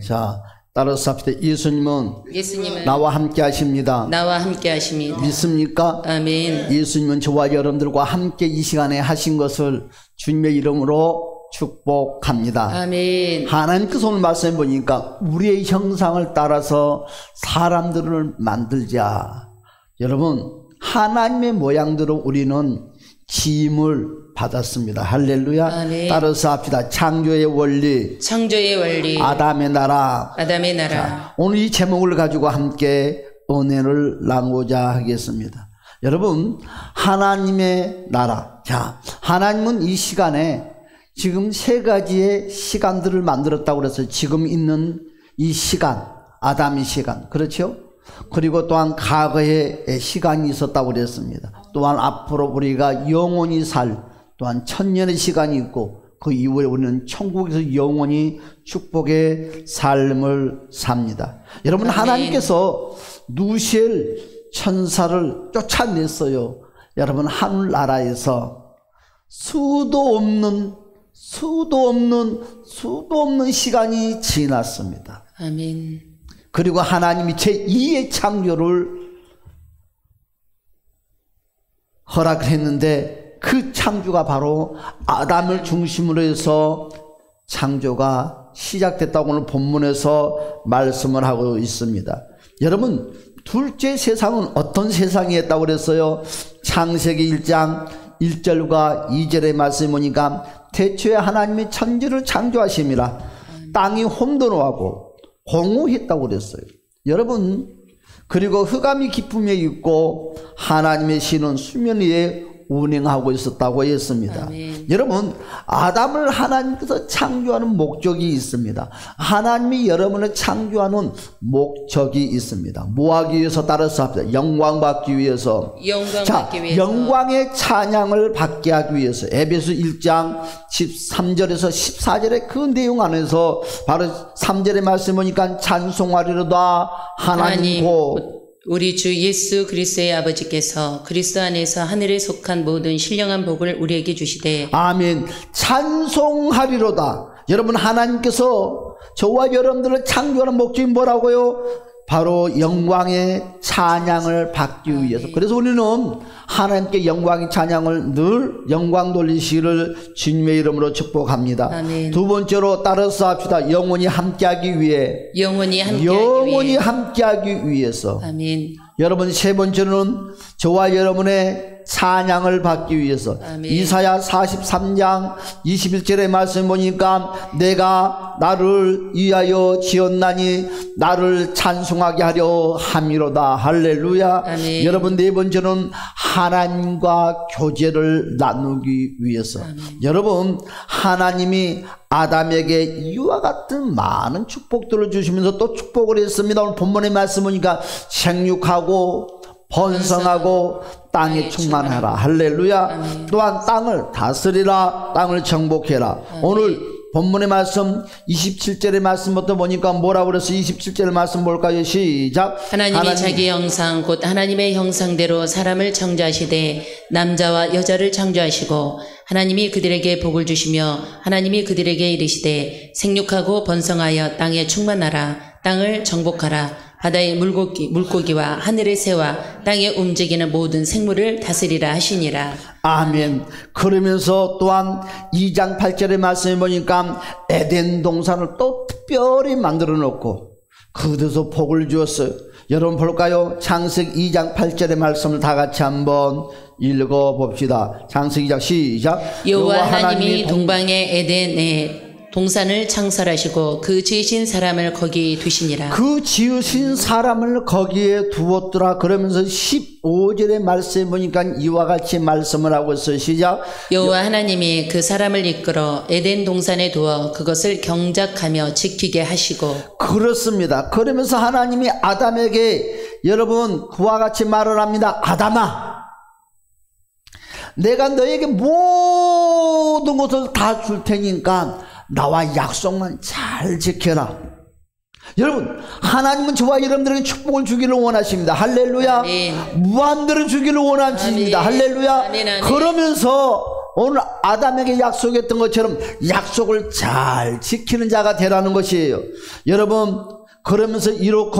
자, 따라서 합시다. 예수님은 나와 함께 하십니다. 믿습니까? 아멘. 예수님은 저와 여러분들과 함께 이 시간에 하신 것을 주님의 이름으로 축복합니다. 아멘. 하나님께서 오늘 말씀해 보니까 우리의 형상을 따라서 사람들을 만들자. 여러분, 하나님의 모양대로 우리는 지음을 받았습니다. 할렐루야. 아멘. 따라서 합시다. 창조의 원리, 아담의 나라. 자, 오늘 이 제목을 가지고 함께 은혜를 나누고자 하겠습니다. 여러분, 하나님의 나라. 자, 하나님은 이 시간에 지금 세 가지의 시간들을 만들었다고 그랬어요. 지금 있는 이 시간, 아담의 시간, 그렇죠? 그리고 또한 과거에 시간이 있었다고 그랬습니다. 또한 앞으로 우리가 영원히 살 또한 천년의 시간이 있고, 그 이후에 우리는 천국에서 영원히 축복의 삶을 삽니다. 여러분, 하나님께서 누시엘 천사를 쫓아냈어요. 여러분, 하늘나라에서 수도 없는 시간이 지났습니다. 아멘. 그리고 하나님이 제2의 창조를 허락했는데, 그 창조가 바로 아담을 중심으로 해서 창조가 시작됐다고 오늘 본문에서 말씀을 하고 있습니다. 여러분, 둘째 세상은 어떤 세상이었다고 그랬어요? 창세기 1장 1절과 2절의 말씀을 보니까 태초에 하나님이 천지를 창조하심이라 땅이 혼돈하고 공허했다고 그랬어요. 여러분, 그리고 흑암이 깊음에 있고 하나님의 신은 수면 위에 운행하고 있었다고 했습니다. 아멘. 여러분, 아담을 하나님께서 창조하는 목적이 있습니다. 하나님이 여러분을 창조하는 목적이 있습니다. 뭐 하기 위해서? 따라서 합시다. 영광 받기 위해서. 영광의 찬양을 받게 하기 위해서. 에베소 1장 13절에서 14절의 그 내용 안에서 바로 3절의 말씀 보니까 찬송하리로다 하나님 곧 우리 주 예수 그리스도의 아버지께서 그리스도 안에서 하늘에 속한 모든 신령한 복을 우리에게 주시되. 아멘. 찬송하리로다. 여러분, 하나님께서 저와 여러분들을 창조하는 목적이 뭐라고요? 바로 영광의 찬양을 받기 위해서. 그래서 우리는 하나님께 영광의 찬양을 늘 영광 돌리시기를 주님의 이름으로 축복합니다. 아멘. 두 번째로 따라서 합시다. 영원히 함께하기 위해. 영원히 함께하기 위해서. 아멘. 여러분, 세 번째는 저와 여러분의 찬양을 받기 위해서. 아멘. 이사야 43장 21절의 말씀 보니까 내가 나를 위하여 지었나니 나를 찬송하게 하려 함이로다. 할렐루야. 아멘. 여러분, 네 번째는 하나님과 교제를 나누기 위해서. 아멘. 여러분, 하나님이 아담에게 이와 같은 많은 축복들을 주시면서 또 축복을 했습니다. 오늘 본문의 말씀 보니까 생육하고 번성하고 땅에 충만하라. 할렐루야. 아멘. 또한 땅을 다스리라. 땅을 정복해라. 아멘. 오늘 본문의 말씀 27절의 말씀부터 보니까 뭐라고 그래서 27절의 말씀 볼까요? 시작. 하나님이 자기 형상 곧 하나님의 형상대로 사람을 창조하시되 남자와 여자를 창조하시고 하나님이 그들에게 복을 주시며 하나님이 그들에게 이르시되 생육하고 번성하여 땅에 충만하라. 땅을 정복하라. 바다의 물고기와 하늘의 새와 땅에 움직이는 모든 생물을 다스리라 하시니라. 아멘. 그러면서 또한 2장 8절의 말씀에 보니까 에덴 동산을 또 특별히 만들어 놓고 그곳에서 복을 주었어요. 여러분 볼까요? 창세기 2장 8절의 말씀을 다 같이 한번 읽어봅시다. 창세기 2장 시작. 여호와 하나님이 동방의 에덴에 동산을 창설하시고 그 지으신 사람을 거기 두시니라. 그 지으신 사람을 거기에 두었더라. 그러면서 15절의 말씀에 보니까 이와 같이 말씀을 하고 있어요. 시작. 여호와 하나님이 그 사람을 이끌어 에덴 동산에 두어 그것을 경작하며 지키게 하시고. 그렇습니다. 그러면서 하나님이 아담에게 여러분 그와 같이 말을 합니다. 아담아, 내가 너에게 모든 것을 다 줄 테니까 나와 약속만 잘 지켜라. 여러분, 하나님은 저와 여러분들에게 축복을 주기를 원하십니다. 할렐루야. 아멘. 무한대로 주기를 원하십니다. 아멘. 할렐루야. 아멘, 아멘. 그러면서 오늘 아담에게 약속했던 것처럼 약속을 잘 지키는 자가 되라는 것이에요. 여러분, 그러면서 이렇게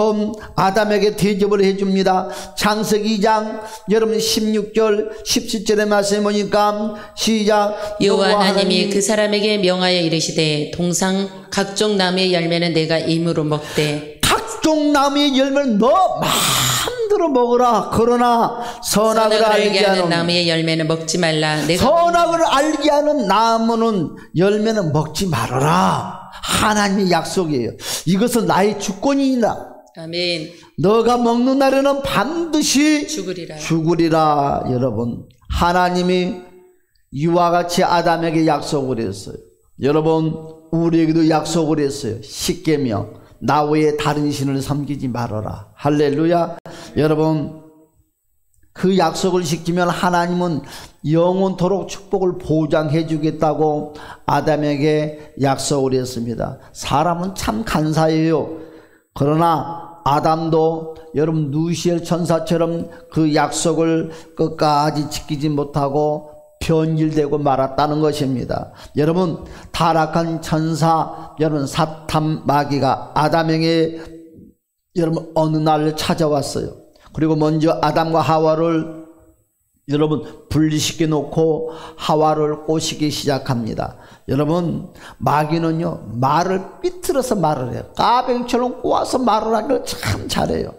아담에게 대접을 해줍니다. 창세기 2장 여러분 16절 17절의 말씀에 보니까 시작. 여호와 하나님이 그 사람에게 명하여 이르시되 동상 각종 나무의 열매는 내가 임으로 먹되 각종 나무의 열매는 너 마음대로 먹으라. 그러나 선악을 알게 하는 나무의 열매는 먹지 말라. 내가 선악을 알게 하는 나무는 열매는 먹지 말아라. 하나님의 약속이에요. 이것은 나의 주권이다. 아멘. 너가 먹는 날에는 반드시 죽으리라. 여러분, 하나님이 이와 같이 아담에게 약속을 했어요. 여러분, 우리에게도 약속을 했어요. 십계명, 나 외에 다른 신을 섬기지 말아라. 할렐루야. 여러분, 그 약속을 지키면 하나님은 영원토록 축복을 보장해 주겠다고 아담에게 약속을 했습니다. 사람은 참 간사해요. 그러나 아담도 여러분 누시엘 천사처럼 그 약속을 끝까지 지키지 못하고 변질되고 말았다는 것입니다. 여러분, 타락한 천사 여러분 사탄 마귀가 아담에게 여러분 어느 날 찾아왔어요. 그리고 먼저 아담과 하와를 여러분 분리시켜 놓고 하와를 꼬시기 시작합니다. 여러분, 마귀는요 말을 삐뚤어서 말을 해요. 까병처럼 꼬아서 말을 하기를 참 잘해요.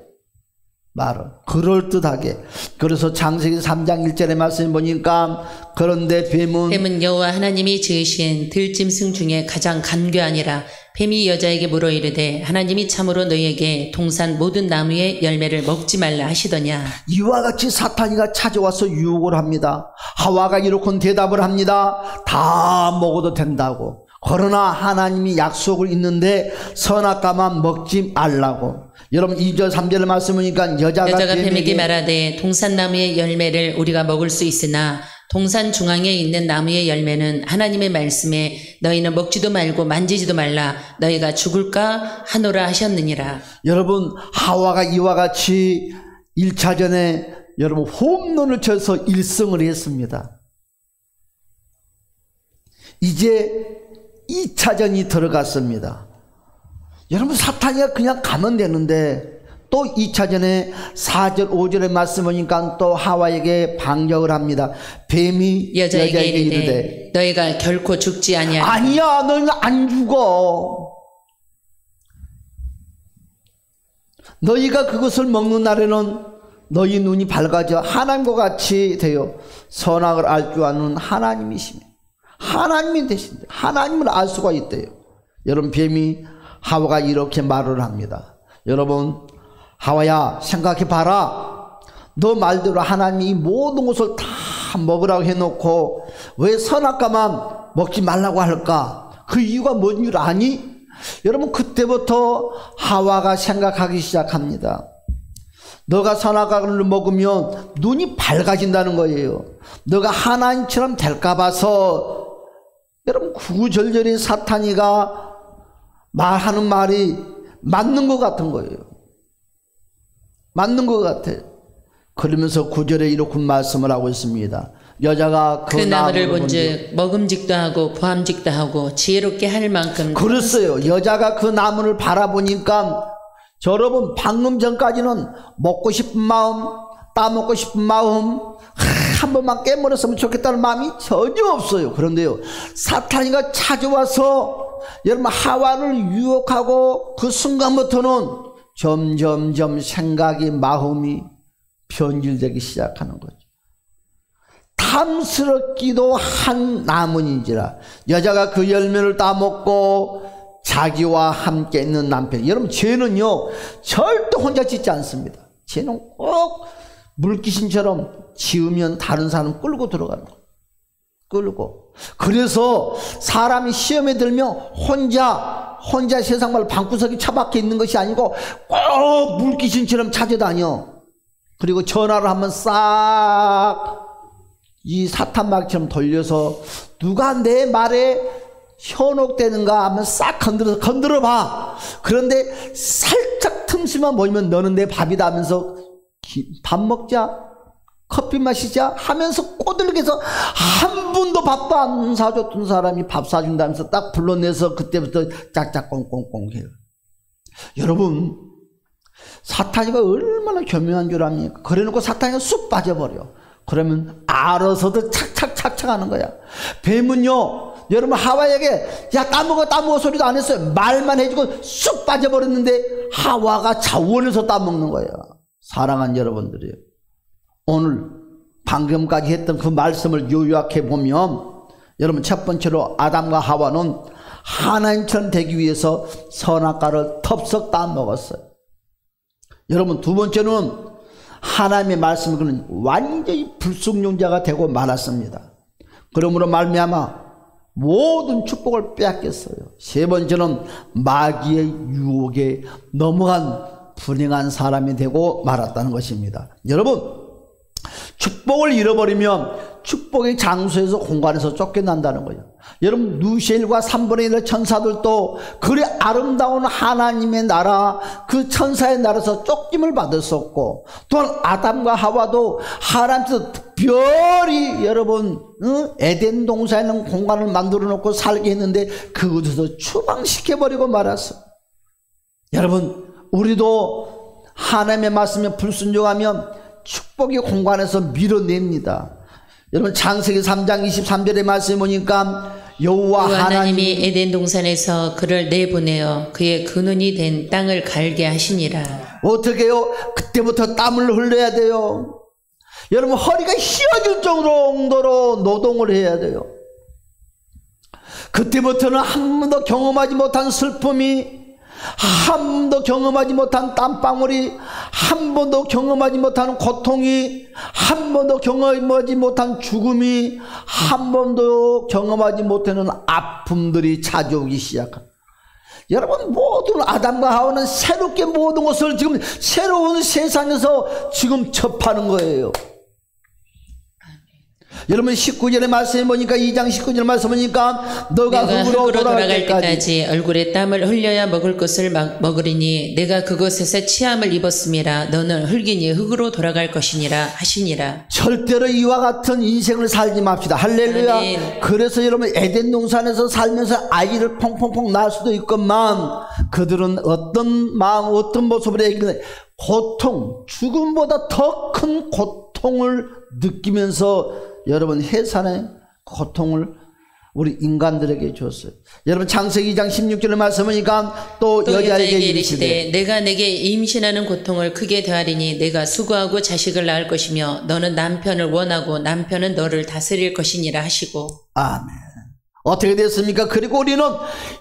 말을 그럴듯하게. 그래서 창세기 3장 1절의 말씀을 보니까 그런데 뱀은 여호와 하나님이 지으신 들짐승 중에 가장 간교하니라. 뱀이 여자에게 물어 이르되 하나님이 참으로 너희에게 동산 모든 나무의 열매를 먹지 말라 하시더냐. 이와 같이 사탄이가 찾아와서 유혹을 합니다. 하와가 이렇게 대답을 합니다. 다 먹어도 된다고. 그러나 하나님이 약속을 있는데 선악과만 먹지 말라고. 여러분 2절 3절의 말씀이니까 여자가 뱀에게 말하되 동산나무의 열매를 우리가 먹을 수 있으나 동산 중앙에 있는 나무의 열매는 하나님의 말씀에 너희는 먹지도 말고 만지지도 말라 너희가 죽을까 하노라 하셨느니라. 여러분, 하와가 이와 같이 1차전에 여러분 홈런을 쳐서 1승을 했습니다. 이제 2차전이 들어갔습니다. 여러분, 사탄이가 그냥 가면 되는데 또 2차전에 4절 5절의 말씀이니까 또 하와에게 반격을 합니다. 뱀이 여자에게 이르되 너희가 결코 죽지 아니하리라. 아니야, 너희는 안 죽어. 너희가 그것을 먹는 날에는 너희 눈이 밝아져 하나님과 같이 되어 선악을 알 줄 아는 하나님이시며 하나님이 되신대. 하나님을 알 수가 있대요. 여러분, 뱀이 하와가 이렇게 말을 합니다. 여러분, 하와야, 생각해 봐라. 너 말대로 하나님이 모든 것을 다 먹으라고 해놓고 왜 선악과만 먹지 말라고 할까? 그 이유가 뭔 줄 아니? 여러분, 그때부터 하와가 생각하기 시작합니다. 너가 선악과를 먹으면 눈이 밝아진다는 거예요. 너가 하나님처럼 될까 봐서. 여러분, 구구절절히 사탄이가 말하는 말이 맞는 것 같은 거예요. 맞는 것 같아요. 그러면서 9절에 이렇게 말씀을 하고 있습니다. 여자가 그 나무를 본즉 먹음직도 하고 보암직도 하고 지혜롭게 할 만큼. 그랬어요. 여자가 그 나무를 바라보니까 여러분, 방금 전까지는 먹고 싶은 마음, 따먹고 싶은 마음, 한 번만 깨물었으면 좋겠다는 마음이 전혀 없어요. 그런데요, 사탄이가 찾아와서 여러분 하와를 유혹하고 그 순간부터는 점점점 생각이, 마음이 변질되기 시작하는 거죠. 탐스럽기도 한 나무인지라. 여자가 그 열매를 따먹고 자기와 함께 있는 남편. 여러분, 죄는요 절대 혼자 짓지 않습니다. 죄는 꼭 물귀신처럼 지으면 다른 사람 끌고 들어가는 거예요. 끌고. 그래서 사람이 시험에 들면 혼자 세상 말 방구석에 처박혀 있는 것이 아니고 꼭 물귀신처럼 찾아다녀. 그리고 전화를 한번 싹 이 사탄마귀처럼 돌려서 누가 내 말에 현혹되는가 하면 싹 건드려 봐. 그런데 살짝 틈새만 보이면 너는 내 밥이다 하면서 밥 먹자. 커피 마시자 하면서 꼬들겨서 한 분도 밥도 안 사줬던 사람이 밥 사준다면서 딱 불러내서 그때부터 짝짝 꽁꽁꽁 해요. 여러분, 사탄이가 얼마나 교묘한 줄 압니까? 그래놓고 사탄이가 쑥 빠져버려. 그러면 알아서도 착착착착 하는 거야. 뱀은요, 여러분 하와에게 야 따먹어 따먹어 소리도 안 했어요. 말만 해주고 쑥 빠져버렸는데 하와가 자원해서 따먹는 거예요. 사랑하는 여러분들이요, 오늘 방금까지 했던 그 말씀을 요약해 보면 여러분, 첫 번째로 아담과 하와는 하나님처럼 되기 위해서 선악과를 텁썩 따먹었어요. 여러분, 두 번째는 하나님의 말씀을 그는 완전히 불순종자가 되고 말았습니다. 그러므로 말미암아 모든 축복을 빼앗겼어요. 세 번째는 마귀의 유혹에 넘어간 불행한 사람이 되고 말았다는 것입니다. 여러분, 축복을 잃어버리면 축복의 장소에서 공간에서 쫓겨난다는 거예요. 여러분, 누시엘과 3분의 1의 천사들도 그리 아름다운 하나님의 나라, 그 천사의 나라에서 쫓김을 받았었고, 또한 아담과 하와도 하나님께서 특별히 여러분 에덴 동산에 있는 공간을 만들어 놓고 살게 했는데 그곳에서 추방시켜버리고 말았어. 여러분, 우리도 하나님의 말씀에 불순종하면 축복의 공간에서 밀어냅니다. 여러분, 창세기 3장 23절의 말씀에 보니까 여호와 하나님이 에덴 동산에서 그를 내보내어 그의 근원이 된 땅을 갈게 하시니라. 어떻게 해요? 그때부터 땀을 흘려야 돼요. 여러분, 허리가 휘어질 정도로 노동을 해야 돼요. 그때부터는 한 번도 경험하지 못한 슬픔이, 한 번도 경험하지 못한 땀방울이, 한 번도 경험하지 못한 고통이, 한 번도 경험하지 못한 죽음이, 한 번도 경험하지 못하는 아픔들이 찾아오기 시작합니다. 여러분, 모든 아담과 하와는 새롭게 모든 것을 지금 새로운 세상에서 지금 접하는 거예요. 여러분, 19절의 말씀에 보니까 2장 19절 말씀 보니까 너가 흙으로 돌아갈 때까지 얼굴에 땀을 흘려야 먹을 것을 먹으리니 내가 그곳에서 치함을 입었음이라. 너는 흙이니 흙으로 돌아갈 것이니라 하시니라. 절대로 이와 같은 인생을 살지 맙시다. 할렐루야. 아멘. 그래서 여러분, 에덴 동산에서 살면서 아이를 펑펑펑 낳을 수도 있건만 그들은 어떤 마음, 어떤 모습으로 얘기하는 고통, 죽음보다 더 큰 고통을 느끼면서 여러분, 해산의 고통을 우리 인간들에게 줬어요. 여러분, 창세기 2장 16절의 말씀이니까 또 여자에게 이르시되 내가 내게 임신하는 고통을 크게 더하리니 내가 수고하고 자식을 낳을 것이며 너는 남편을 원하고 남편은 너를 다스릴 것이니라 하시고. 아멘. 어떻게 됐습니까? 그리고 우리는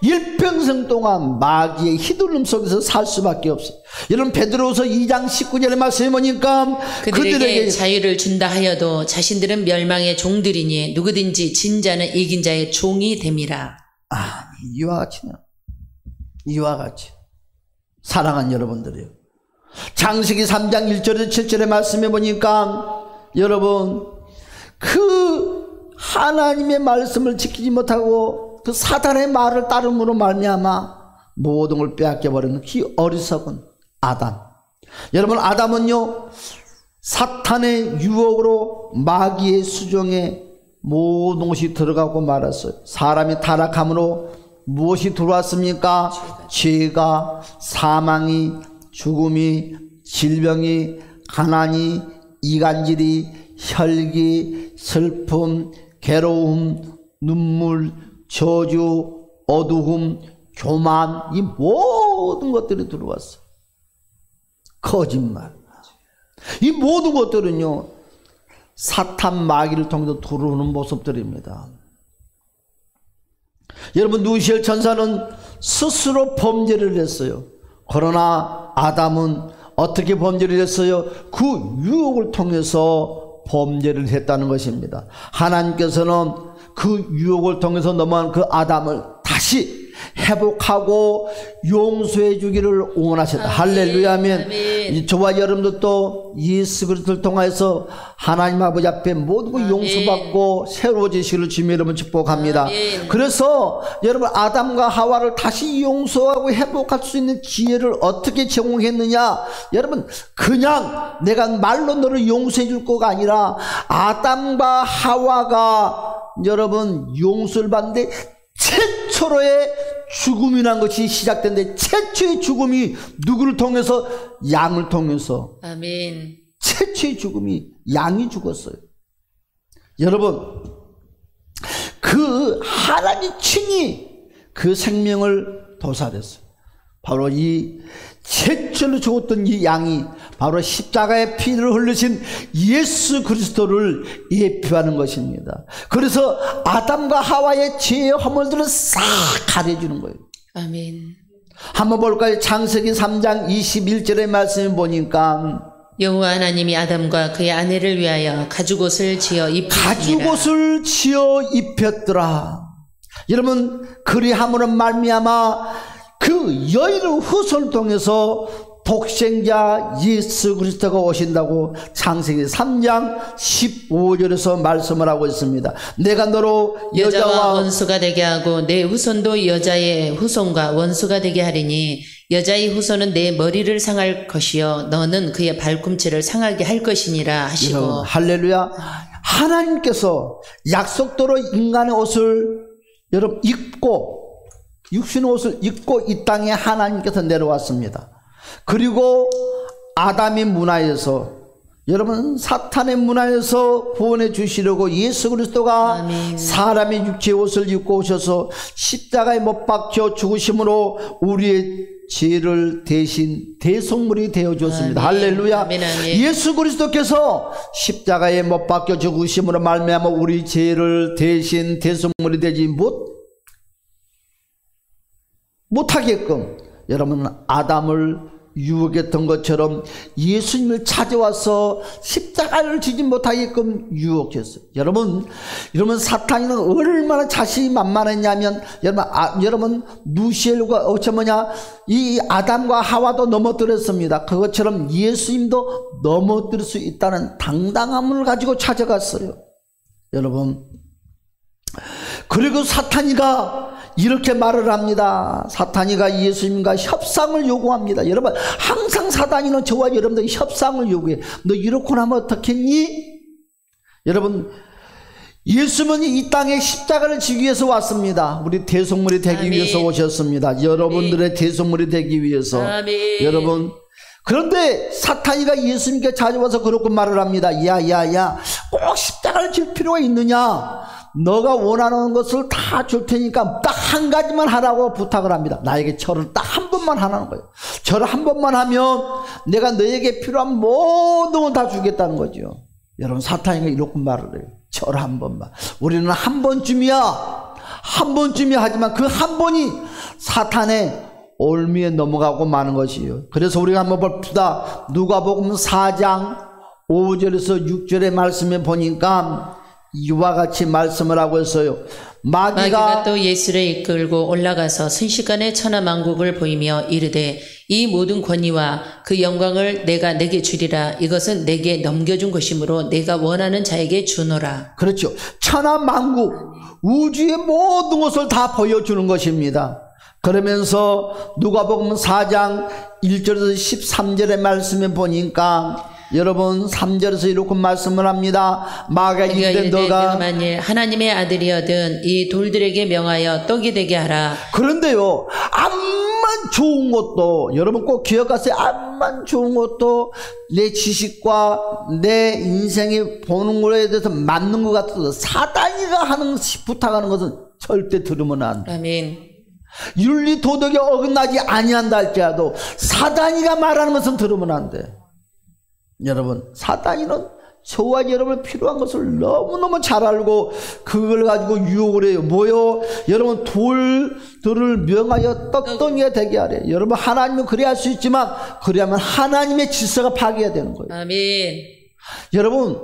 일평생 동안 마귀의 휘둘름 속에서 살 수밖에 없어요. 여러분, 베드로후서 2장 19절의 말씀에 보니까 그들에게 자유를 준다 하여도 자신들은 멸망의 종들이니 누구든지 진 자는 이긴 자의 종이 됨이라. 이와 같이요. 이와 같이 사랑하는 여러분들이요, 창세기 3장 1절에서 7절의 말씀에 보니까 여러분, 그 하나님의 말씀을 지키지 못하고 그 사단의 말을 따름으로 말미암아 모든 걸 빼앗겨버리는 그 어리석은 아담. 여러분, 아담은요, 사탄의 유혹으로 마귀의 수종에 모든 것이 들어가고 말았어요. 사람이 타락함으로 무엇이 들어왔습니까? 죄가, 사망이, 죽음이, 질병이, 가난이, 이간질이, 혈기, 슬픔, 괴로움, 눈물, 저주, 어두움, 교만, 이 모든 것들이 들어왔어. 거짓말. 이 모든 것들은요, 사탄 마귀를 통해서 들어오는 모습들입니다. 여러분, 누시엘 천사는 스스로 범죄를 했어요. 그러나 아담은 어떻게 범죄를 했어요? 그 유혹을 통해서 범죄를 했다는 것입니다. 하나님께서는 그 유혹을 통해서 넘어간 그 아담을 다시 회복하고 용서해 주기를 원하셨다. 할렐루야. 아멘. 아멘. 저와 여러분들도 예수 그리스도를 통해서 하나님 아버지 앞에 모든 걸 용서받고 새로워지시기를 주님의 이름으로 축복합니다. 아멘. 그래서 여러분 아담과 하와를 다시 용서하고 회복할 수 있는 기회를 어떻게 제공했느냐? 여러분 그냥 내가 말로 너를 용서해 줄 거가 아니라 아담과 하와가 여러분 용서를 받는데 최초로의 죽음이란 것이 시작된데 최초의 죽음이 누구를 통해서? 양을 통해서. 아멘. 최초의 죽음이 양이 죽었어요. 여러분 그 하나님 친히 그 생명을 도살했어요. 바로 이 최초로 죽었던 이 양이 바로 십자가의 피를 흘리신 예수 그리스도를 예표하는 것입니다. 그래서 아담과 하와의 죄의 허물들을 싹 가려주는 거예요. 아멘. 한번 볼까요? 창세기 3장 21절의 말씀을 보니까 여호와 하나님이 아담과 그의 아내를 위하여 가죽옷을 지어 입히시니라. 가죽옷을 지어 입혔더라. 여러분 그리함으로 말미암아 그 여인의 후손을 통해서 독생자 예수 그리스도가 오신다고 창세기 3장 15절에서 말씀을 하고 있습니다. 내가 너로 여자와 원수가 되게 하고 내 후손도 여자의 후손과 원수가 되게 하리니 여자의 후손은 내 머리를 상할 것이요 너는 그의 발꿈치를 상하게 할 것이니라 하시고. 여러분, 할렐루야. 하나님께서 약속대로 인간의 옷을 여러분 입고 육신의 옷을 입고 이 땅에 하나님께서 내려왔습니다. 그리고 아담의 문화에서 여러분 사탄의 문화에서 구원해 주시려고 예수 그리스도가 아멘. 사람의 육체의 옷을 입고 오셔서 십자가에 못 박혀 죽으심으로 우리의 죄를 대신 대속물이 되어 주었습니다. 아멘. 할렐루야. 아멘, 아멘. 예수 그리스도께서 십자가에 못 박혀 죽으심으로 말미암아 우리 죄를 대신 대속물이 되지 못하게끔 여러분 아담을 유혹했던 것처럼 예수님을 찾아와서 십자가를 지지 못하게끔 유혹했어요. 여러분 사탄이는 얼마나 자신이 만만했냐면 여러분 누시엘과 이 아담과 하와도 넘어뜨렸습니다. 그것처럼 예수님도 넘어뜨릴 수 있다는 당당함을 가지고 찾아갔어요. 여러분 그리고 사탄이가 이렇게 말을 합니다. 사탄이가 예수님과 협상을 요구합니다. 여러분 항상 사탄이는 저와 여러분들 협상을 요구해. 너 이렇게 하면 어떻겠니? 여러분 예수님은 이 땅에 십자가를 지기 위해서 왔습니다. 우리 대속물이 되기 아멘. 위해서 오셨습니다. 여러분들의 대속물이 되기 위해서. 아멘. 여러분 그런데 사탄이가 예수님께 찾아와서 그렇게 말을 합니다. 야야야 꼭 십자가를 질 필요가 있느냐? 너가 원하는 것을 다 줄 테니까 딱 한 가지만 하라고 부탁을 합니다. 나에게 절을 딱 한 번만 하라는 거예요. 절을 한 번만 하면 내가 너에게 필요한 모든 걸 다 주겠다는 거죠. 여러분 사탄이가 이렇게 말을 해요. 절 한 번만. 우리는 한 번쯤이야. 한 번쯤이야 하지만 그 한 번이 사탄의 올미에 넘어가고 마는 것이에요. 그래서 우리가 한번 봅시다. 누가복음 4장 5절에서 6절의 말씀에 보니까 이와 같이 말씀을 하고 있어요. 마귀가 또 예수를 이끌고 올라가서 순식간에 천하만국을 보이며 이르되 이 모든 권위와 그 영광을 내가 내게 주리라. 이것은 내게 넘겨준 것이므로 내가 원하는 자에게 주노라. 그렇죠. 천하만국 우주의 모든 것을 다 보여주는 것입니다. 그러면서 누가복음 4장 1절에서 13절의 말씀에 보니까 여러분 3절에서 이렇게 말씀을 합니다. 마귀가 이르되 너가 만일 하나님의 아들이여든 이 돌들에게 명하여 떡이 되게 하라. 그런데요 암만 좋은 것도 여러분 꼭 기억하세요. 암만 좋은 것도 내 지식과 내 인생에 보는 거에 대해서 맞는 것 같아도 사단이가 부탁하는 것은 절대 들으면 안 돼. 아멘. 윤리 도덕에 어긋나지 아니한다 할지라도 사단이가 말하는 것은 들으면 안 돼. 여러분 사단이는 저와 여러분 필요한 것을 너무너무 잘 알고 그걸 가지고 유혹을 해요. 뭐요? 여러분 돌들을 명하여 떡덩이가 되게 하래. 여러분 하나님은 그래야 할 수 있지만 그래야만 하나님의 질서가 파괴가 되는 거예요. 아멘. 여러분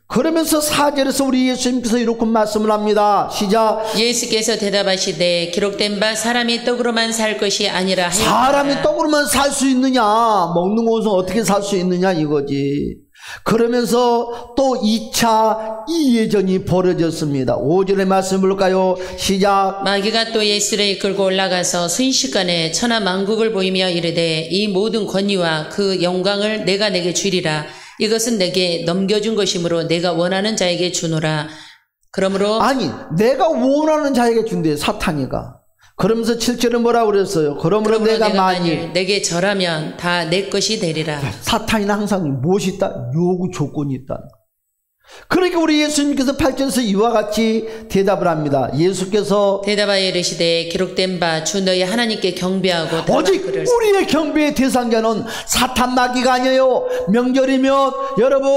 그러면서 4절에서 우리 예수님께서 이렇게 말씀을 합니다. 시작. 예수께서 대답하시되 기록된 바 사람이 떡으로만 살 것이 아니라 하였다. 사람이 떡으로만 살 수 있느냐, 먹는 것은 어떻게 살 수 있느냐 이거지. 그러면서 또 2차 이해전이 벌어졌습니다. 5절의 말씀 볼까요? 시작. 마귀가 또 예수를 이끌고 올라가서 순식간에 천하 만국을 보이며 이르되 이 모든 권위와 그 영광을 내가 내게 주리라. 이것은 내게 넘겨준 것이므로 내가 원하는 자에게 주노라. 그러므로 아니 내가 원하는 자에게 준대 사탄이가. 그러면서 7절은 뭐라고 그랬어요? 그러므로 내가 만일 내게 절하면 다 내 것이 되리라. 사탄이는 항상 무엇이 있다? 요구 조건이 있다. 그러니까 우리 예수님께서 8절에서 이와 같이 대답을 합니다. 예수께서 대답하여 이르시되 기록된 바 주 너희 하나님께 경배하고 오직 우리의 경배의 대상자는 사탄 마귀가 아니에요. 명절이면 여러분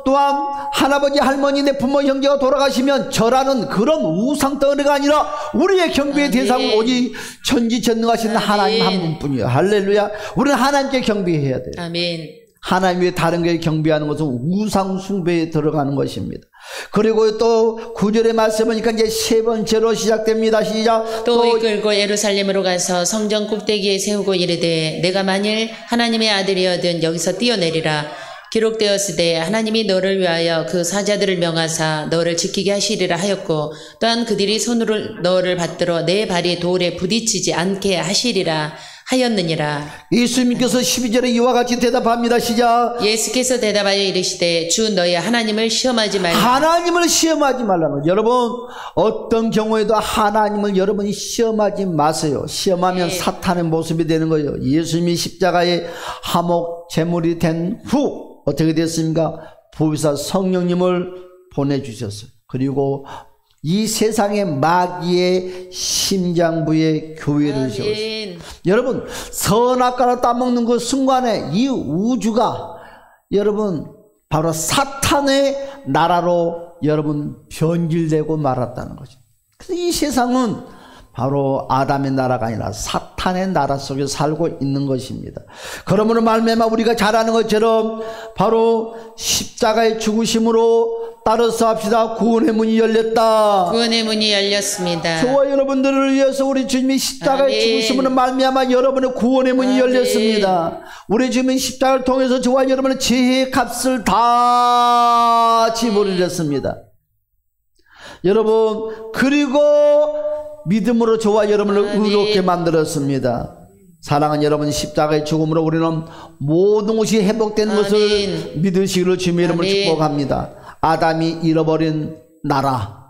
또한 할아버지 할머니 내 부모 형제가 돌아가시면 절하는 그런 우상덩어리가 아니라 우리의 경배의 대상은 오직 천지전능하신 하나님 한 분뿐이에요. 할렐루야. 우리는 하나님께 경배해야 돼요. 아멘. 하나님 외에 다른 것에 경배하는 것은 우상 숭배에 들어가는 것입니다. 그리고 또 9절의 말씀이니까 이제 세 번째로 시작됩니다. 시작. 또 이끌고 예루살렘으로 가서 성전 꼭대기에 세우고 이르되 내가 만일 하나님의 아들이어든 여기서 뛰어내리라. 기록되었으되 하나님이 너를 위하여 그 사자들을 명하사 너를 지키게 하시리라 하였고 또한 그들이 손으로 너를 받들어 내 발이 돌에 부딪히지 않게 하시리라 하였느니라. 예수님께서 12절에 이와 같이 대답합니다. 시작. 예수께서 대답하여 이르시되 주 너희 하나님을 시험하지 말라. 하나님을 시험하지 말라는. 여러분 어떤 경우에도 하나님을 여러분이 시험하지 마세요. 시험하면 사탄의 모습이 되는 거예요. 예수님이 십자가에 화목 제물이 된 후 어떻게 됐습니까? 보혜사 성령님을 보내주셨어요. 그리고 이 세상의 마귀의 심장부에 교회를 세웠어요. 여러분 선악과를 따먹는 그 순간에 이 우주가 여러분 바로 사탄의 나라로 여러분 변질되고 말았다는 거죠. 그래서 이 세상은 바로 아담의 나라가 아니라 사탄의 나라 속에 살고 있는 것입니다. 그러므로 말미암아 우리가 잘 아는 것처럼 바로 십자가의 죽으심으로 따라서 합시다. 구원의 문이 열렸다. 구원의 문이 열렸습니다. 저와 여러분들을 위해서 우리 주님이 십자가의 죽으심으로 말미암아 여러분의 구원의 문이 열렸습니다. 우리 주님은 십자가를 통해서 저와 여러분의 죄의 값을 다 지불하셨습니다. 여러분 그리고 믿음으로 저와 여러분을 의롭게 만들었습니다. 사랑하는 여러분 십자가의 죽음으로 우리는 모든 것이 회복되는 것을 믿으시기를 주님의 이름으로 축복합니다. 아담이 잃어버린 나라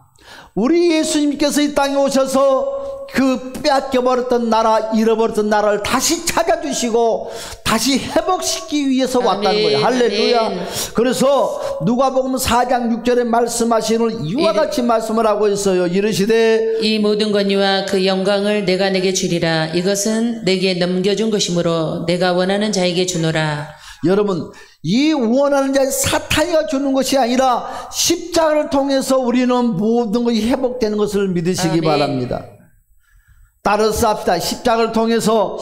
우리 예수님께서 이 땅에 오셔서 그 빼앗겨버렸던 나라 잃어버렸던 나라를 다시 찾아주시고 다시 회복시키기 위해서 왔다는 거예요. 할렐루야. 그래서 누가복음 4장 6절에 말씀하시는 이와 같이 말씀을 하고 있어요. 이르시되 이 모든 권위와 그 영광을 내가 내게 주리라. 이것은 내게 넘겨준 것이므로 내가 원하는 자에게 주노라. 여러분 이 원하는 자 사탄이가 주는 것이 아니라 십자가를 통해서 우리는 모든 것이 회복되는 것을 믿으시기 바랍니다. 따라서 합시다. 십자가를 통해서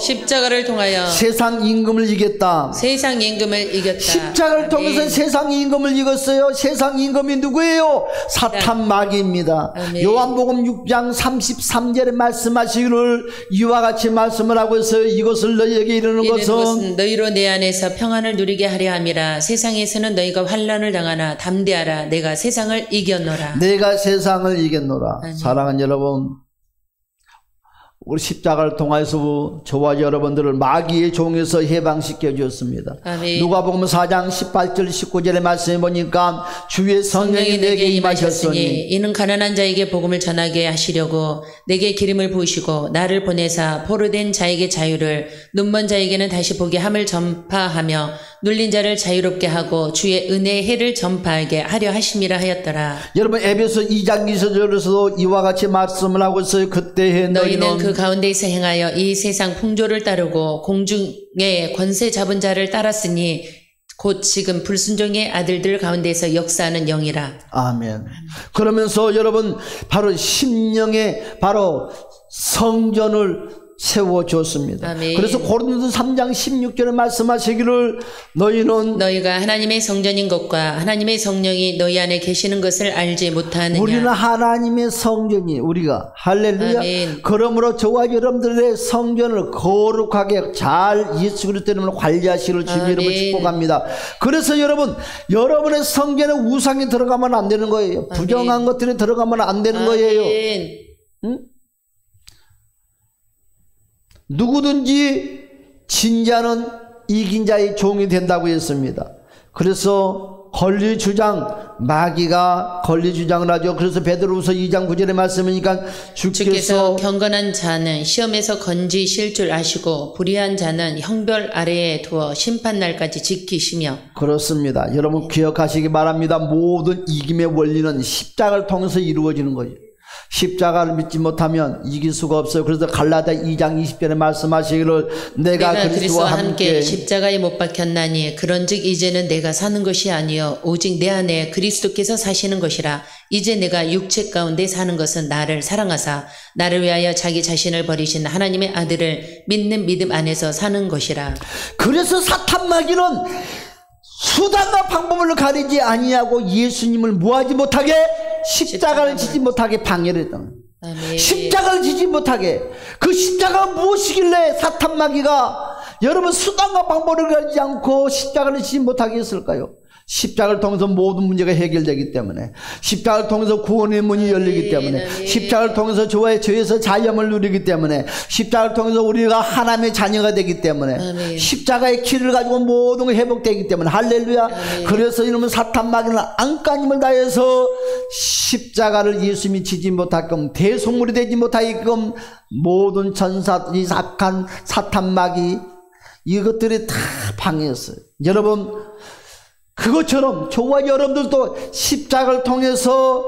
세상 임금을 이겼다. 세상 임금을 이겼다. 십자가를 통해서 세상 임금을 이겼어요. 세상 임금이 누구예요? 사탄 마귀입니다. 요한복음 6장 33절에 말씀하시기를 이와 같이 말씀을 하고 있어요. 이것을 너희에게 이르는 것은 너희로 내 안에서 평안을 누리게 하려 함이라. 세상에서는 너희가 환난을 당하나 담대하라. 내가 세상을 이겼노라. 내가 세상을 이겼노라. 사랑하는 여러분 우리 십자가를 통해서 저와 여러분들을 마귀의 종에서 해방시켜 주었습니다. 누가복음 4장 18절 19절의 말씀해 보니까 주의 성령이 내게 임하셨으니 이는 가난한 자에게 복음을 전하게 하시려고 내게 기름을 부으시고 나를 보내사 포로된 자에게 자유를 눈먼 자에게는 다시 보게 함을 전파하며 눌린 자를 자유롭게 하고 주의 은혜의 해를 전파하게 하려 하심이라 하였더라. 여러분 에베소 2장 2절에서도 이와 같이 말씀을 하고 있어요. 그때에 너희는 그 가운데에서 행하여 이 세상 풍조를 따르고 공중의 권세 잡은 자를 따랐으니 곧 지금 불순종의 아들들 가운데서 역사하는 영이라. 아멘. 그러면서 여러분 바로 심령의 바로 성전을 세워줬습니다. 아멘. 그래서 고린도서 3장 16절에 말씀하시기를 너희가 하나님의 성전인 것과 하나님의 성령이 너희 안에 계시는 것을 알지 못하느냐. 우리는 하나님의 성전이 우리가 할렐루야. 아멘. 그러므로 저와 여러분들의 성전을 거룩하게 잘 예수 그리스도 이름으로 관리하시기를 주님의 이름으로 축복합니다. 그래서 여러분의 성전에 우상이 들어가면 안 되는 거예요. 부정한 것들이 들어가면 안 되는 거예요. 응? 누구든지 진자는 이긴 자의 종이 된다고 했습니다. 그래서 마귀가 권리 주장을 하죠. 그래서 베드로후서 2장 9절의 말씀이니까 주께서 경건한 자는 시험에서 건지실 줄 아시고 불의한 자는 형벌 아래에 두어 심판날까지 지키시며. 그렇습니다. 여러분 기억하시기 바랍니다. 모든 이김의 원리는 십자가를 통해서 이루어지는 거예요. 십자가를 믿지 못하면 이길 수가 없어요. 그래서 갈라디아 2장 20절에 말씀하시기를 내가 그리스도와 함께 십자가에 못 박혔나니 그런즉 이제는 내가 사는 것이 아니요 오직 내 안에 그리스도께서 사시는 것이라. 이제 내가 육체 가운데 사는 것은 나를 사랑하사 나를 위하여 자기 자신을 버리신 하나님의 아들을 믿는 믿음 안에서 사는 것이라. 그래서 사탄 마귀는 수단과 방법을 가리지 아니하고 예수님을 뭐하지 못하게 십자가를 지지 못하게 방해를 했던 거예요. 십자가를 지지 못하게. 그 십자가가 무엇이길래 사탄 마귀가 여러분 수단과 방법을 가리지 않고 십자가를 지지 못하게 했을까요? 십자가를 통해서 모든 문제가 해결되기 때문에, 십자가를 통해서 구원의 문이 열리기 때문에, 십자가를 통해서 죄에서 자유함을 누리기 때문에, 십자가를 통해서 우리가 하나님의 자녀가 되기 때문에, 십자가의 키를 가지고 모든 게 회복되기 때문에 할렐루야. 그래서 이놈은 사탄 마귀는 안간힘을 다해서 십자가를 예수님이 지지 못하게끔, 대속물이 되지 못하게끔 모든 전사들이 악한 사탄 마귀 이것들이 다 방해했어요. 여러분 그것처럼 저와 여러분들도 십자가를 통해서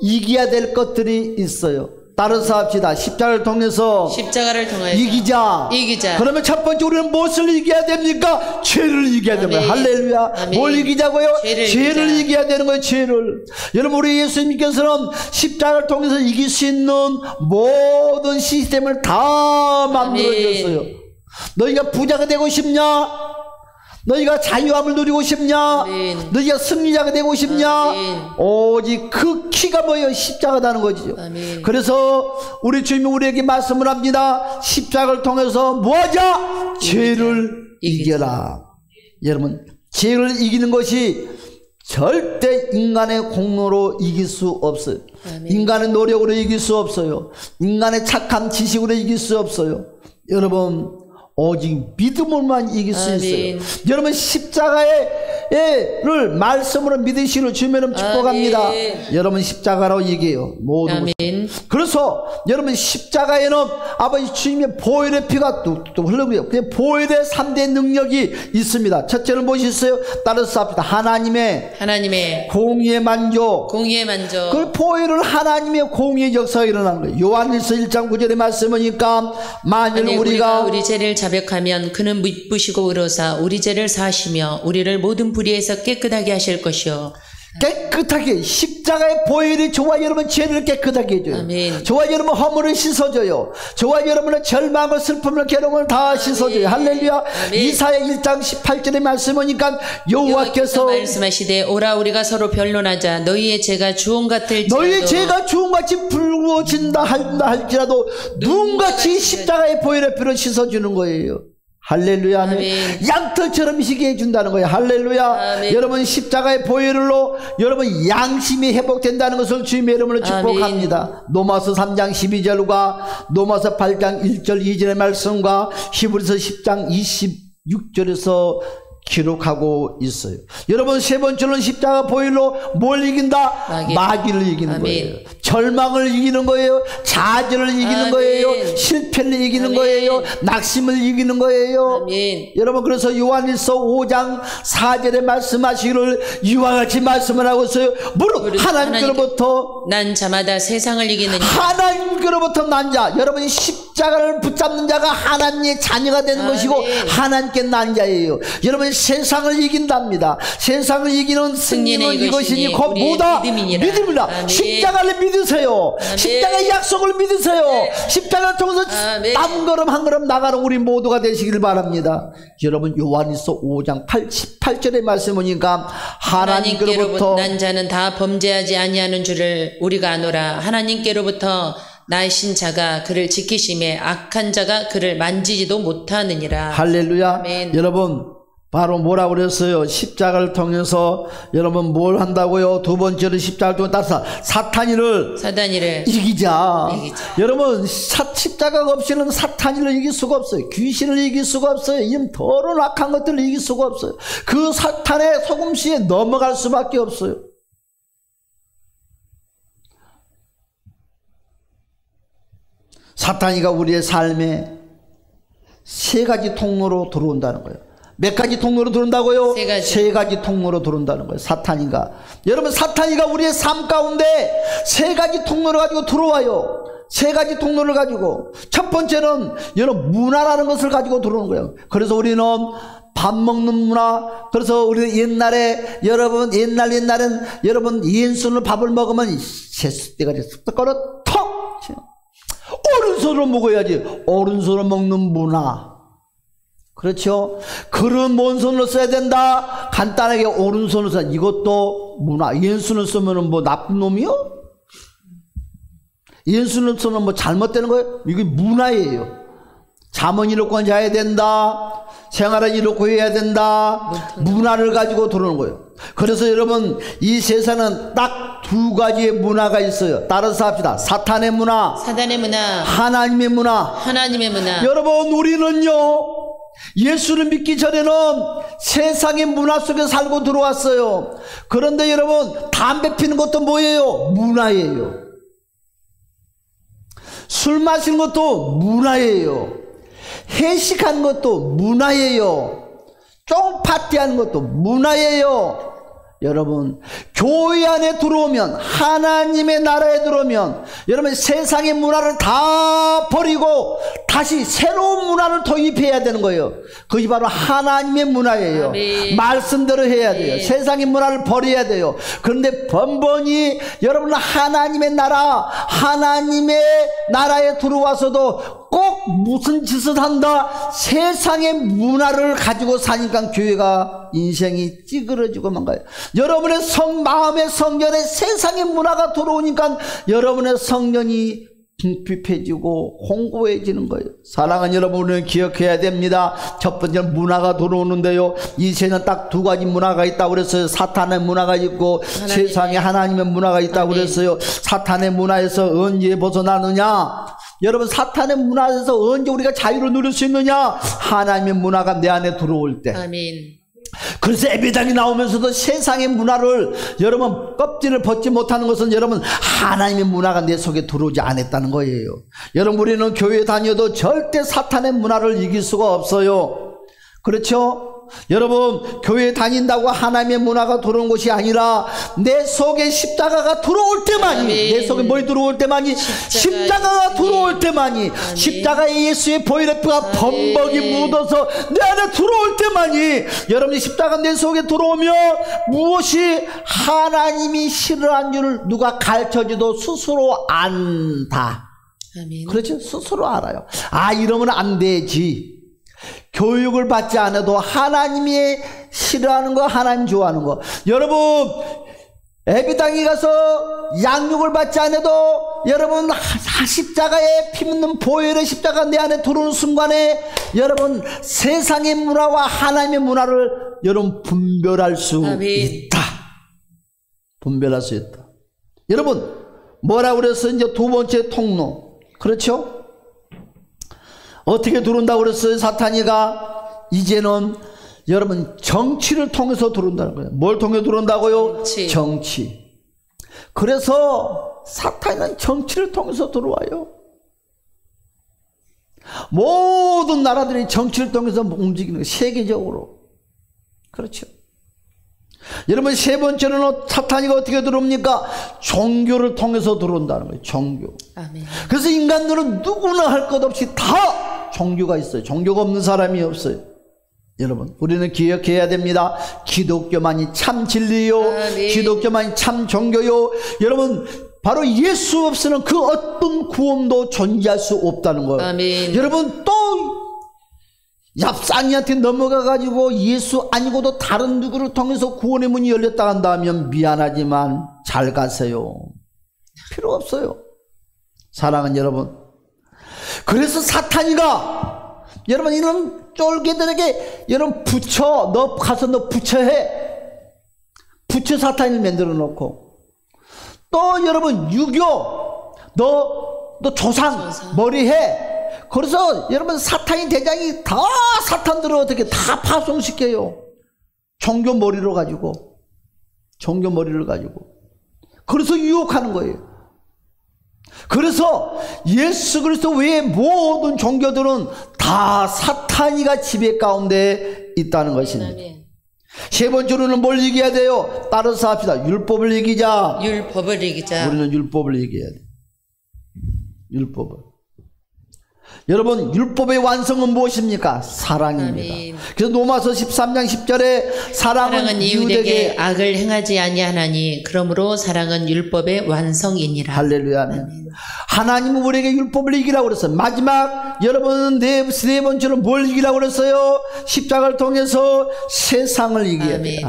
이겨야 될 것들이 있어요. 따라서 합시다. 십자가를 통해서 이기자. 그러면 첫 번째 우리는 무엇을 이겨야 됩니까? 죄를 이겨야 됩니다. 할렐루야. 뭘 이기자고요? 죄를 이겨야 되는 거예요. 죄를. 여러분 우리 예수님께서는 십자가를 통해서 이길 수 있는 모든 시스템을 다 만들어 주셨어요. 너희가 부자가 되고 싶냐? 너희가 자유함을 누리고 싶냐? 너희가 승리자가 되고 싶냐? 오직 그 키가 뭐예요? 십자가다는 거죠. 그래서 우리 주님이 우리에게 말씀을 합니다. 십자가를 통해서 뭐하자? 죄를 이겨라. 여러분 죄를 이기는 것이 절대 인간의 공로로 이길 수 없어요. 인간의 노력으로 이길 수 없어요. 인간의 착한 지식으로 이길 수 없어요. 여러분 오직 믿음으로만 이길 수 있어요. 여러분 십자가를 말씀으로 믿으시기를 주님을 축복합니다. 여러분 십자가로 이겨요. 모든 것. 그래서 여러분 십자가에는 아버지 주님의 보혈의 피가 뚝뚝 흘러요. 그 보혈의 3대 능력이 있습니다. 첫째는 무엇이 있어요? 따라서 합시다. 하나님의 공의의 만족. 그 보혈을 하나님의 공의의 역사가 일어나는 거예요. 요한일서 1장 9절의 말씀이니까 만일 우리가 우리 죄를 자백하면 그는 미쁘시고 의로사 우리 죄를 사하시며 우리를 모든 불의에서 깨끗하게 하실 것이요. 깨끗하게 십자가의 보혈이 저와 여러분 죄를 깨끗하게 해줘요. 저와 여러분 허물을 씻어줘요. 저와 여러분의 절망을 슬픔을 괴로움을 다 씻어줘요. 할렐루야. 이사야 1장 18절의 말씀이니까 여호와께서 말씀하시되 오라 우리가 서로 변론하자. 너희의 죄가 주홍같을지라도 너희의 죄가 주홍같이 붉어진다 할지라도 눈같이 십자가의 보혈의 피로 씻어주는 거예요. 할렐루야. 양털처럼 희게 해준다는 거예요. 할렐루야. 여러분 십자가의 보혈로 여러분 양심이 회복된다는 것을 주님의 이름으로 축복합니다. 로마서 3장 12절과 로마서 8장 1절 2절의 말씀과 히브리서 10장 26절에서 기록하고 있어요. 여러분 세 번째로는 십자가 보혈로 뭘 이긴다? 마귀를 이기는 거예요. 절망을 이기는 거예요. 좌절을 이기는 거예요. 실패를 이기는 거예요. 낙심을 이기는 거예요. 여러분 그래서 요한일서 5장 4절에 말씀하시기를 이와 같이 말씀을 하고 있어요. 무릇 하나님께로부터 난 자마다 세상을 이기느냐. 하나님께로부터 난 자. 여러분 십자가를 붙잡는 자가 하나님의 자녀가 되는 것이고 하나님께 난 자예요. 여러분 세상을 이긴답니다. 세상을 이기는 승리는 이것이니 곧 뭐다? 믿음이다. 십자가를 믿으세요. 아멘. 십자가의 약속을 믿으세요. 네. 십자가를 통해서 아멘. 한 걸음 한 걸음 나가는 우리 모두가 되시길 바랍니다. 여러분 요한일서 5장 18절의 말씀 보니까 하나님께로부터 난 자는 다 범죄하지 아니하는 줄을 우리가 아노라. 하나님께로부터 나신 자가 그를 지키심에 악한 자가 그를 만지지도 못하느니라. 할렐루야. 아멘. 여러분 바로 뭐라고 그랬어요? 십자가를 통해서 여러분 뭘 한다고요? 두 번째로 십자가를 통해 따라서 사탄이를 이기자. 여러분 십자가가 없이는 사탄이를 이길 수가 없어요. 귀신을 이길 수가 없어요. 이 더러운 악한 것들을 이길 수가 없어요. 그 사탄의 속임수에 넘어갈 수밖에 없어요. 사탄이가 우리의 삶에 세 가지 통로로 들어온다는 거예요. 몇 가지 통로로 들어온다고요? 세 가지 통로로 들어온다는 거예요. 사탄이가. 여러분 사탄이가 우리의 삶 가운데 세 가지 통로를 가지고 들어와요. 세 가지 통로를 가지고. 첫 번째는 여러분 문화라는 것을 가지고 들어오는 거예요. 그래서 우리는 밥 먹는 문화. 그래서 우리 옛날에 여러분 옛날엔 여러분 왼손으로 밥을 먹으면 세숫대가 습득거려 턱 오른손으로 먹어야지. 오른손으로 먹는 문화. 그렇죠? 그런 뭔 손으로 써야 된다. 간단하게 오른손으로 써. 이것도 문화. 왼손을 쓰면 뭐 나쁜 놈이요? 왼손을 쓰면 뭐 잘못되는 거예요? 이게 문화예요. 잠은 이렇게 자야 된다. 생활은 이렇게 해야 된다. 문화를 가지고 들어오는 거예요. 그래서 여러분 이 세상은 딱 두 가지의 문화가 있어요. 따라서 합시다. 사탄의 문화, 하나님의 문화. 여러분 우리는요 예수를 믿기 전에는 세상의 문화 속에 살고 들어왔어요. 그런데 여러분 담배 피는 것도 뭐예요? 문화예요. 술 마시는 것도 문화예요. 회식하는 것도 문화예요. 쫑 파티하는 것도 문화예요. 여러분 교회 안에 들어오면 하나님의 나라에 들어오면 여러분 세상의 문화를 다 버리고 다시 새로운 문화를 도입해야 되는 거예요. 그게 바로 하나님의 문화예요. 아멘. 말씀대로 해야 돼요. 세상의 문화를 버려야 돼요. 그런데 번번이 여러분 하나님의 나라에 들어와서도 꼭 무슨 짓을 한다. 세상의 문화를 가지고 사니까 교회가 인생이 찌그러지고 망가요. 여러분의 마음의 성전에 세상의 문화가 들어오니까 여러분의 성전이 궁핍해지고 공고해지는 거예요. 사랑하는 여러분은 기억해야 됩니다. 첫 번째는 문화가 들어오는데요. 이 세상은 딱 두 가지 문화가 있다고 그랬어요. 사탄의 문화가 있고 세상에 하나님의 문화가 있다고 그랬어요. 사탄의 문화에서 언제 벗어나느냐? 여러분 사탄의 문화에서 언제 우리가 자유를 누릴 수 있느냐? 하나님의 문화가 내 안에 들어올 때. 아멘. 그래서 예배당이 나오면서도 세상의 문화를 여러분 껍질을 벗지 못하는 것은 여러분 하나님의 문화가 내 속에 들어오지 않았다는 거예요. 여러분 우리는 교회 다녀도 절대 사탄의 문화를 이길 수가 없어요. 그렇죠? 여러분 교회 다닌다고 하나님의 문화가 들어온 것이 아니라 내 속에 십자가가 들어올 때만이, 내 속에 뭘 들어올 때만이, 십자가가 들어올 때만이, 십자가의 예수의 보혈의 피가 범벅이 묻어서 내 안에 들어올 때만이, 여러분이 십자가 내 속에 들어오면 무엇이 하나님이 싫어한 줄 누가 가르쳐줘도 스스로 안다. 아멘. 그렇죠? 스스로 알아요. 아 이러면 안 되지. 교육을 받지 않아도 하나님이 싫어하는 거, 하나님 좋아하는 거. 여러분 예배당에 가서 양육을 받지 않아도 여러분 십자가에 피 묻는 보혈의 십자가 내 안에 들어오는 순간에 여러분 세상의 문화와 하나님의 문화를 여러분 분별할 수 있다. 분별할 수 있다. 여러분 뭐라고 그랬어요? 이제 두 번째 통로. 그렇죠? 어떻게 들어온다고 그랬어요? 사탄이가 이제는 여러분 정치를 통해서 들어온다는 거예요. 뭘 통해 들어온다고요? 정치. 그래서 사탄은 정치를 통해서 들어와요. 모든 나라들이 정치를 통해서 움직이는 거예요. 세계적으로. 그렇죠. 여러분 세 번째는 사탄이가 어떻게 들어옵니까? 종교를 통해서 들어온다는 거예요. 종교. 아멘. 그래서 인간들은 누구나 할 것 없이 다 종교가 있어요. 종교가 없는 사람이 없어요. 여러분 우리는 기억해야 됩니다. 기독교만이 참 진리요. 아멘. 기독교만이 참 종교요. 여러분 바로 예수 없이는 그 어떤 구원도 존재할 수 없다는 거예요. 아멘. 여러분 또 얍상이한테 넘어가가지고 예수 아니고도 다른 누구를 통해서 구원의 문이 열렸다 한다면 미안하지만 잘 가세요. 필요 없어요. 사랑하는 여러분, 그래서 사탄이가 여러분 이런 쫄개들에게 여러분 부처, 너 가서 너 부처해, 부처 사탄을 만들어 놓고, 또 여러분 유교, 너 조상 머리해. 그래서 여러분 사탄이 대장이 다 사탄들을 어떻게 다 파송시켜요. 종교 머리를 가지고. 그래서 유혹하는 거예요. 그래서 예수 그리스도 외의 모든 종교들은 다 사탄이가 지배 가운데 있다는 것입니다. 세 번째로는 뭘 얘기해야 돼요? 따라서 합시다. 율법을 얘기자. 우리는 율법을 얘기해야 돼요. 율법을. 여러분 율법의 완성은 무엇입니까? 사랑입니다. 아멘. 그래서 로마서 13장 10절에 사랑은 이웃에게 악을 행하지 아니하나니 그러므로 사랑은 율법의 완성이니라. 할렐루야. 하나님은 우리에게 율법을 이기라고 그랬어요. 마지막 여러분 네 번째로 뭘 이기라고 그랬어요? 십자가를 통해서 세상을 이겨야 돼요.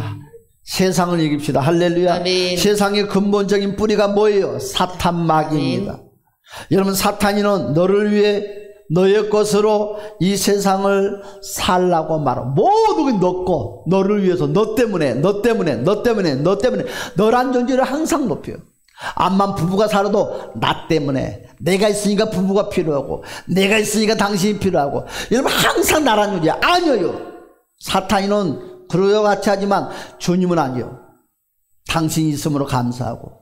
세상을 이깁시다. 할렐루야. 아멘. 세상의 근본적인 뿌리가 뭐예요? 사탄 마귀입니다. 여러분 사탄이는 너를 위해 너의 것으로 이 세상을 살라고 말하고 모든 게 너를 위해서 너 때문에 너란 존재를 항상 높여요. 암만 부부가 살아도 나 때문에, 내가 있으니까 부부가 필요하고, 내가 있으니까 당신이 필요하고, 여러분 항상 나란 존재 아니에요. 사탄이는 그러여 같이 하지만 주님은 아니요. 당신이 있음으로 감사하고,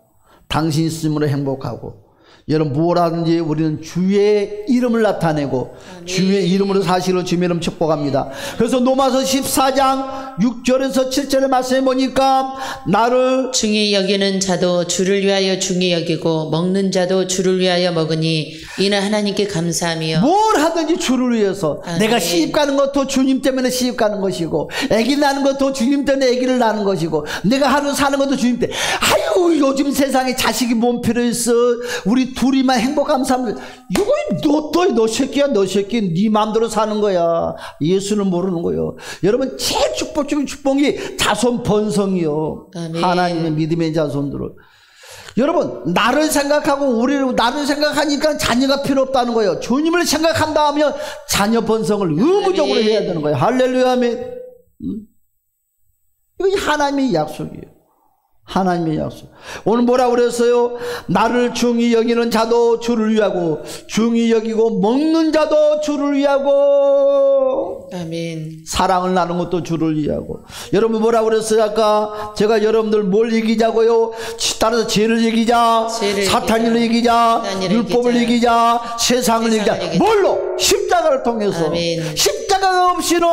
당신이 있음으로 행복하고, 여러분 무엇하든지 우리는 주의 이름을 나타내고 아멘. 주의 이름으로 사실을 주의 이름 축복합니다. 그래서 로마서 14장 6절에서 7절의 말씀에 보니까 나를 중히 여기는 자도 주를 위하여 중히 여기고 먹는 자도 주를 위하여 먹으니 이는 하나님께 감사하며 뭘 하든지 주를 위해서. 아멘. 내가 시집 가는 것도 주님 때문에 시집 가는 것이고, 아기 낳는 것도 주님 때문에 아기를 낳는 것이고, 내가 하루 사는 것도 주님 때문에. 아유 요즘 세상에 자식이 뭔 필요 있어. 우리 둘이만 행복하면 사는 거야. 이거 너 새끼야, 너 새끼. 네 마음대로 사는 거야. 예수는 모르는 거예요. 여러분 제일 축복적인 축복이 자손 번성이요. 아멘. 하나님의 믿음의 자손들을. 여러분 나를 생각하고 나를 생각하니까 자녀가 필요 없다는 거예요. 주님을 생각한다 하면 자녀 번성을 의무적으로 아멘. 해야 되는 거예요. 할렐루야. 아멘. 이거 하나님의 약속이에요. 하나님의 약속. 오늘 뭐라고 그랬어요? 나를 중히 여기는 자도 주를 위하고, 중히 여기고 먹는 자도 주를 위하고, 아멘. 사랑을 나누는 것도 주를 위하고. 여러분 뭐라고 그랬어요? 아까 제가 여러분들 뭘 이기자고요? 따라서 죄를 이기자, 사탄을 이기자, 율법을 이기자, 세상을 이기자. 뭘로? 십자가를 통해서. 아멘. 십자가가 없이는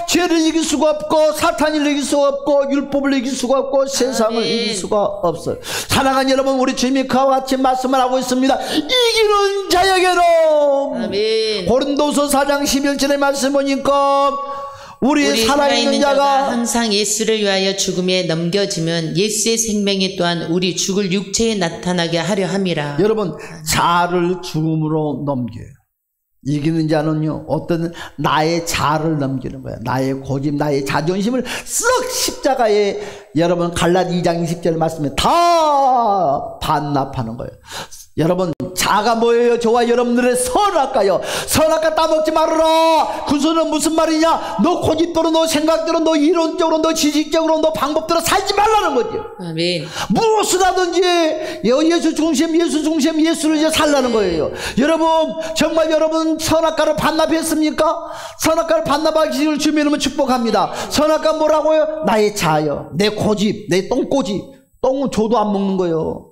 죄를 이길 수가 없고, 사탄을 이길 수가 없고, 율법을 이길 수가 없고, 세상을 아멘. 이길 수가 없어요. 사랑하는 여러분, 우리 주님이 그와 같이 말씀을 하고 있습니다. 이기는 자에게는. 아멘. 고린도서 4장 11절의 말씀 보니까 우리 살아있는 자가 항상 예수를 위하여 죽음에 넘겨지면 예수의 생명이 또한 우리 죽을 육체에 나타나게 하려 함이라. 여러분 자아를 죽음으로 넘겨요. 이기는 자는요 어떤 나의 자아를 넘기는 거야. 나의 고집, 나의 자존심을 쓱 십자가에 여러분 갈라디 2장 20절 말씀에 다 반납하는 거예요. 여러분 자아가 뭐예요? 저와 여러분들의 선악과요. 선악과 따먹지 말아라. 그 소리는 무슨 말이냐? 너 고집대로, 너 생각대로, 너 이론적으로, 너 지식적으로, 너 방법대로 살지 말라는 거죠. 아멘. 무엇을 하든지 예수 중심, 예수를 이제 살라는 거예요. 여러분 정말 여러분 선악과를 반납했습니까? 선악과를 반납하기를 주님 이름으로 축복합니다. 선악과 뭐라고요? 나의 자아요. 내 고집, 내 똥꼬집. 똥은 줘도 안 먹는 거예요.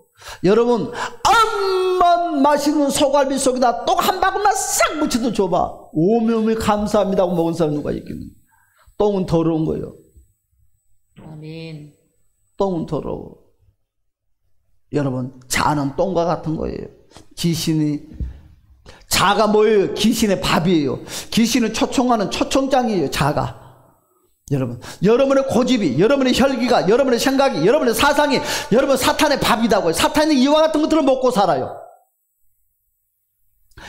여러분 암만 맛있는 소갈비 속에다 똥 한 바구니만 싹 묻혀도 줘봐. 오메오메 감사합니다 하고 먹은 사람 누가 있겠는가? 똥은 더러운 거예요. 아멘. 똥은 더러워. 여러분 자는 똥과 같은 거예요. 자가 뭐예요? 귀신의 밥이에요. 귀신은 초청하는 초청장이에요. 자가 여러분, 여러분의 고집이, 여러분의 혈기가, 여러분의 생각이, 여러분의 사상이, 여러분 사탄의 밥이다고요. 사탄은 이와 같은 것들을 먹고 살아요.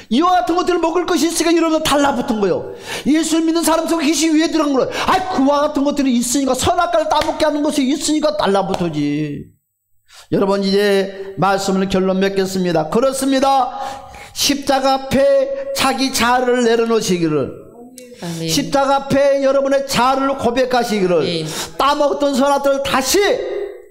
이와 같은 것들을 먹을 것이 있으니까 여러분은 달라붙은 거예요. 예수를 믿는 사람 속에 귀신이 왜 들어간 거예요? 그와 같은 것들이 있으니까, 선악과를 따먹게 하는 것이 있으니까 달라붙어지. 여러분, 이제 말씀을 결론 맺겠습니다. 그렇습니다. 십자가 앞에 자기 자아를 내려놓으시기를, 아멘. 십자가 앞에 여러분의 자아를 고백하시기를, 아멘. 따먹었던 선악과를 다시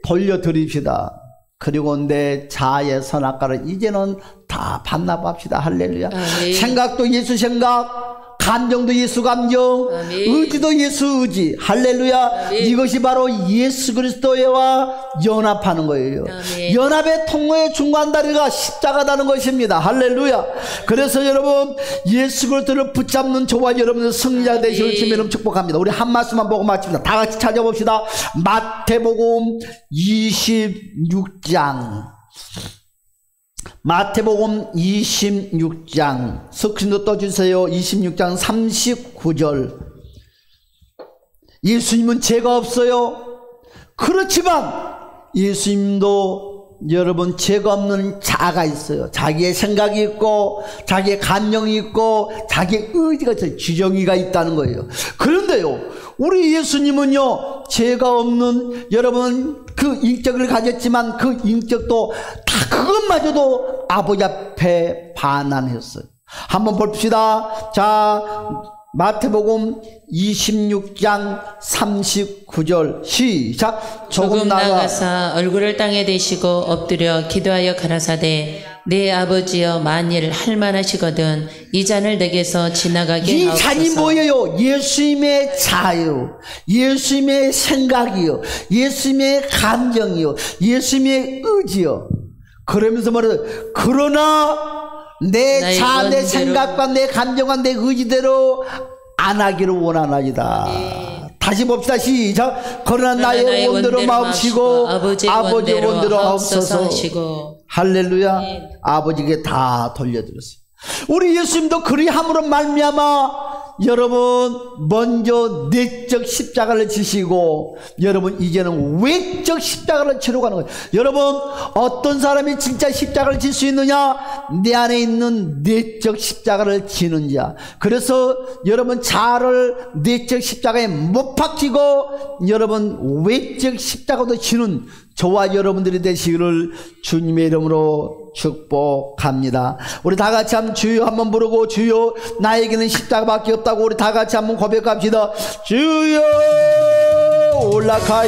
돌려드립시다. 그리고 내 자아의 선악과를 이제는 다 반납합시다. 할렐루야. 아멘. 생각도 예수 생각, 감정도 예수 감정, 아멘. 의지도 예수 의지. 할렐루야. 아멘. 이것이 바로 예수 그리스도와 연합하는 거예요. 아멘. 연합의 통로의 중간다리가 십자가다는 것입니다. 할렐루야. 그래서 여러분, 예수 그리스도를 붙잡는 저와 여러분의 승리자 되시길 주님의 축복합니다. 우리 한 말씀만 보고 마칩니다. 다 같이 찾아봅시다. 마태복음 26장. 마태복음 26장 스크린도 떠주세요. 26장 39절. 예수님은 죄가 없어요. 그렇지만 예수님도 여러분 죄가 없는 자아가 있어요. 자기의 생각이 있고, 자기의 감정이 있고, 자기의 의지가 있어요. 지정의가 있다는 거예요. 그런데요, 우리 예수님은요, 죄가 없는, 여러분 그 인격을 가졌지만 그 인격도 다 그것마저도 아버지 앞에 반환했어요. 한번 봅시다. 자, 마태복음 26장 39절 시작. 조금 나아가사 얼굴을 땅에 대시고 엎드려 기도하여 가라사대, 내 아버지여, 만일 할만하시거든 이 잔을 내게서 지나가게 이 하옵소서. 잔이 뭐예요? 예수님의 자유, 예수님의 생각이요, 예수님의 감정이요, 예수님의 의지요. 그러면서 말해요. 그러나 내 자아, 내 생각과 내 감정과 내 의지대로 안 하기를 원하나이다. 네. 다시 봅시다. 시작. 그러나 나의 원대로 마옵시고 아버지의 원대로 하옵소서 하시고. 할렐루야. 네. 아버지께 다 돌려드렸어요. 우리 예수님도 그리함으로 말미암아 여러분 먼저 내적 십자가를 지시고, 여러분 이제는 외적 십자가를 치러 가는 거예요. 여러분, 어떤 사람이 진짜 십자가를 질 수 있느냐? 내 안에 있는 내적 십자가를 지는 자. 그래서 여러분 자아를 내적 십자가에 못 박히고 여러분 외적 십자가도 지는 저와 여러분들이 되시기를 주님의 이름으로 축복합니다. 우리 다 같이 한번 주여 한번 부르고, 주여 나에게는 십자가밖에 없다고 우리 다 같이 한번 고백합시다. 주여 올라가